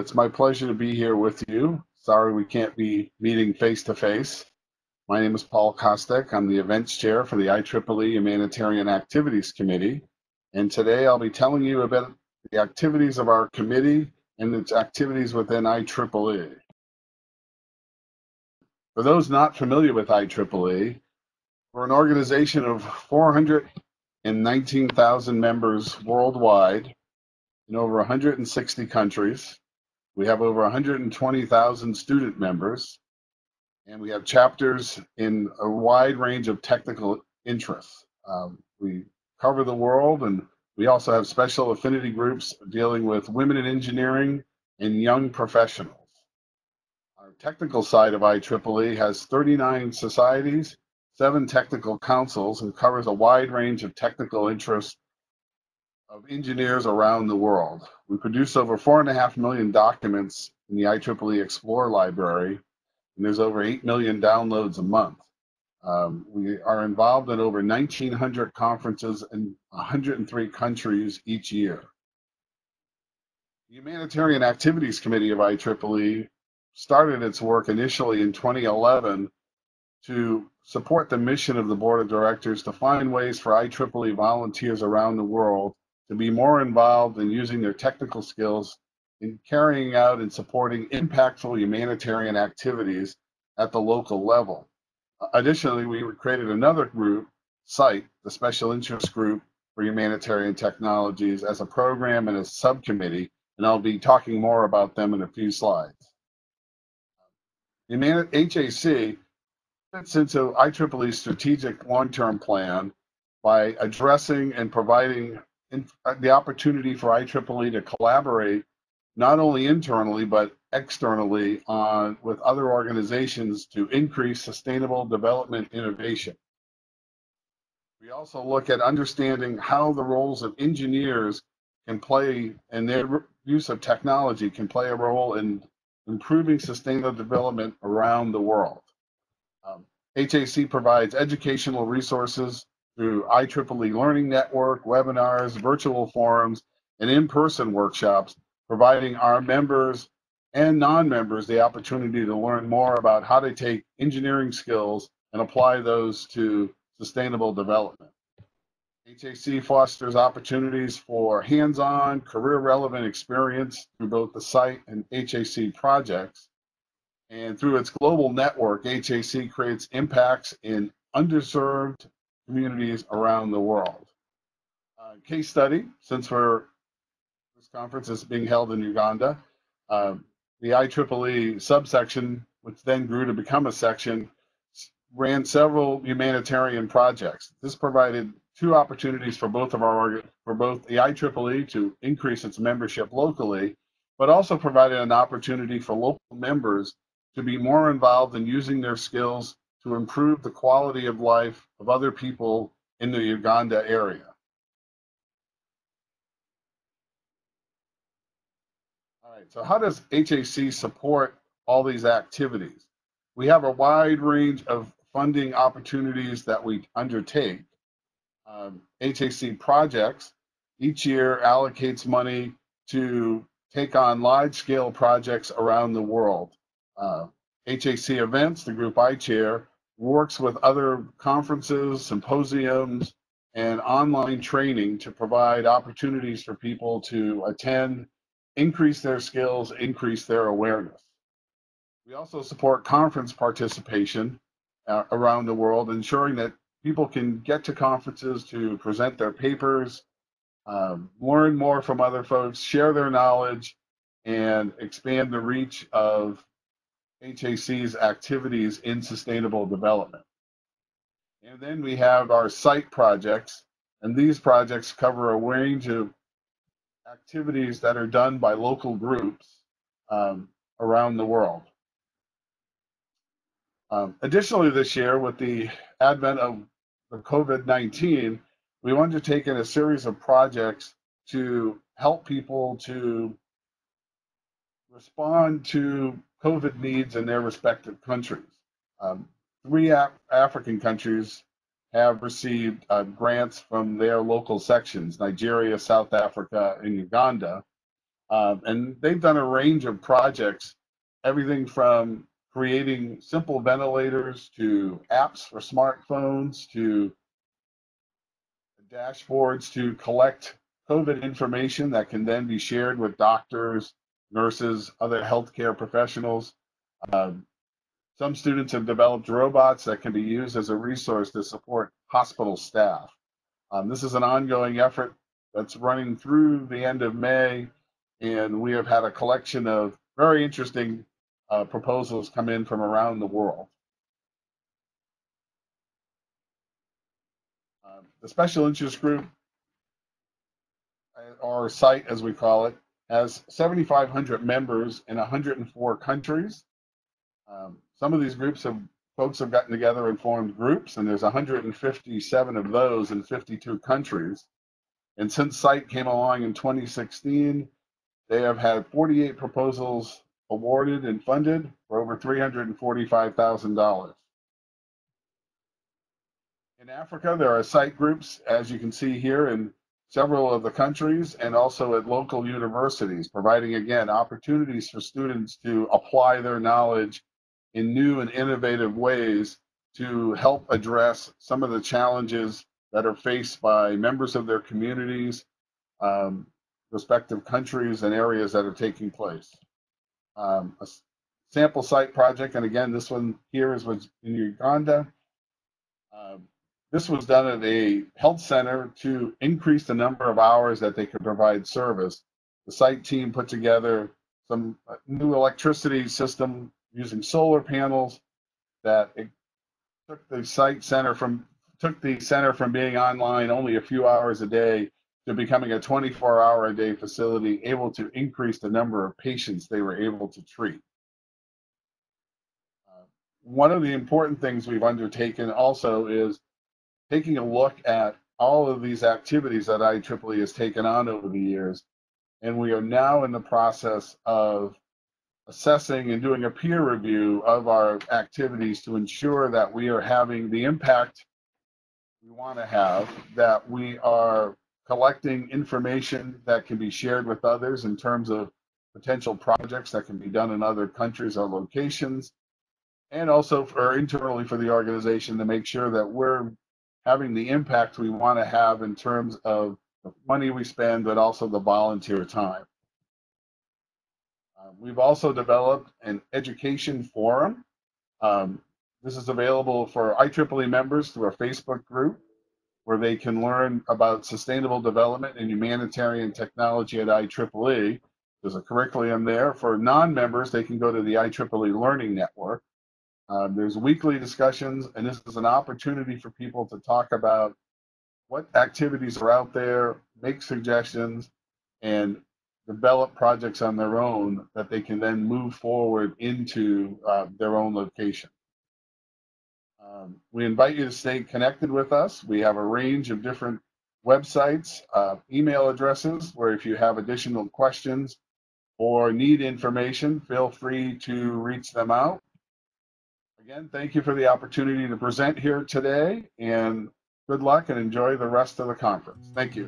it's my pleasure to be here with you. Sorry we can't be meeting face to face. My name is Paul Kostek. I'm the events chair for the IEEE Humanitarian Activities Committee. And today I'll be telling you about the activities of our committee and its activities within IEEE. For those not familiar with IEEE, we're an organization of 419,000 members worldwide in over 160 countries. We have over 120,000 student members, and we have chapters in a wide range of technical interests. We cover the world, and we also have special affinity groups dealing with women in engineering and young professionals. Our technical side of IEEE has 39 societies, 7 technical councils, and covers a wide range of technical interests of engineers around the world. We produce over 4.5 million documents in the IEEE Explorer library, and there's over 8 million downloads a month. We are involved in over 1,900 conferences in 103 countries each year. The Humanitarian Activities Committee of IEEE started its work initially in 2011 to support the mission of the board of directors to find ways for IEEE volunteers around the world to be more involved in using their technical skills in carrying out and supporting impactful humanitarian activities at the local level. Additionally, we created another group, SITE, the Special Interest Group for Humanitarian Technologies, as a program and a subcommittee, and I'll be talking more about them in a few slides. HAC fits into IEEE's strategic long-term plan by addressing and providing the opportunity for IEEE to collaborate not only internally but externally with other organizations to increase sustainable development innovation. We also look at understanding how the roles of engineers can play and their use of technology can play a role in improving sustainable development around the world. HAC provides educational resources through IEEE Learning Network, webinars, virtual forums, and in-person workshops, providing our members and non-members the opportunity to learn more about how to take engineering skills and apply those to sustainable development. HAC fosters opportunities for hands-on, career-relevant experience through both the site and HAC projects. And through its global network, HAC creates impacts in underserved communities around the world. Case study, since this conference is being held in Uganda, the IEEE subsection, which then grew to become a section, ran several humanitarian projects. This provided 2 opportunities for both the IEEE to increase its membership locally, but also provided an opportunity for local members to be more involved in using their skills to improve the quality of life of other people in the Uganda area. All right, so how does HAC support all these activities? We have a wide range of funding opportunities that we undertake. HAC projects each year allocates money to take on large-scale projects around the world. HAC events, the group I chair, works with other conferences, symposiums, and online training to provide opportunities for people to attend, increase their skills, increase their awareness. We also support conference participation around the world, ensuring that people can get to conferences to present their papers, learn more from other folks, share their knowledge, and expand the reach of HAC's activities in sustainable development. And then we have our site projects, and these projects cover a range of activities that are done by local groups around the world. Additionally, this year, with the advent of the COVID-19, we undertaken a series of projects to help people to respond to COVID needs in their respective countries. 3 African countries have received grants from their local sections: Nigeria, South Africa, and Uganda. And they've done a range of projects, everything from creating simple ventilators to apps for smartphones to dashboards to collect COVID information that can then be shared with doctors, nurses, other healthcare professionals. Um, some students have developed robots that can be used as a resource to support hospital staff. This is an ongoing effort that's running through the end of May, and we have had a collection of very interesting proposals come in from around the world. The special interest group, or site as we call it, has 7,500 members in 104 countries. Some of these folks have gotten together and formed groups, and there's 157 of those in 52 countries. And since site came along in 2016, they have had 48 proposals awarded and funded for over $345,000. In Africa, there are site groups, as you can see here, in several of the countries and also at local universities, providing, again, opportunities for students to apply their knowledge in new and innovative ways to help address some of the challenges that are faced by members of their communities, respective countries and areas that are taking place. A sample site project, and again, this one here is in Uganda. This was done at a health center to increase the number of hours that they could provide service. The site team put together some new electricity system using solar panels that took the center from being online only a few hours a day to becoming a 24-hour-a-day facility, able to increase the number of patients they were able to treat. One of the important things we've undertaken also is taking a look at all of these activities that IEEE has taken on over the years, and we are now in the process of assessing and doing a peer review of our activities to ensure that we are having the impact we want to have, that we are collecting information that can be shared with others in terms of potential projects that can be done in other countries or locations, and also internally for the organization to make sure that we're having the impact we want to have in terms of the money we spend, but also the volunteer time. We've also developed an education forum. This is available for IEEE members through a Facebook group where they can learn about sustainable development and humanitarian technology at IEEE. There's a curriculum there. For non-members, they can go to the IEEE Learning Network. There's weekly discussions, and this is an opportunity for people to talk about what activities are out there, make suggestions, and develop projects on their own that they can then move forward into their own location. We invite you to stay connected with us. We have a range of different websites, email addresses, where if you have additional questions or need information, feel free to reach them out. Again, thank you for the opportunity to present here today, and good luck and enjoy the rest of the conference. Thank you.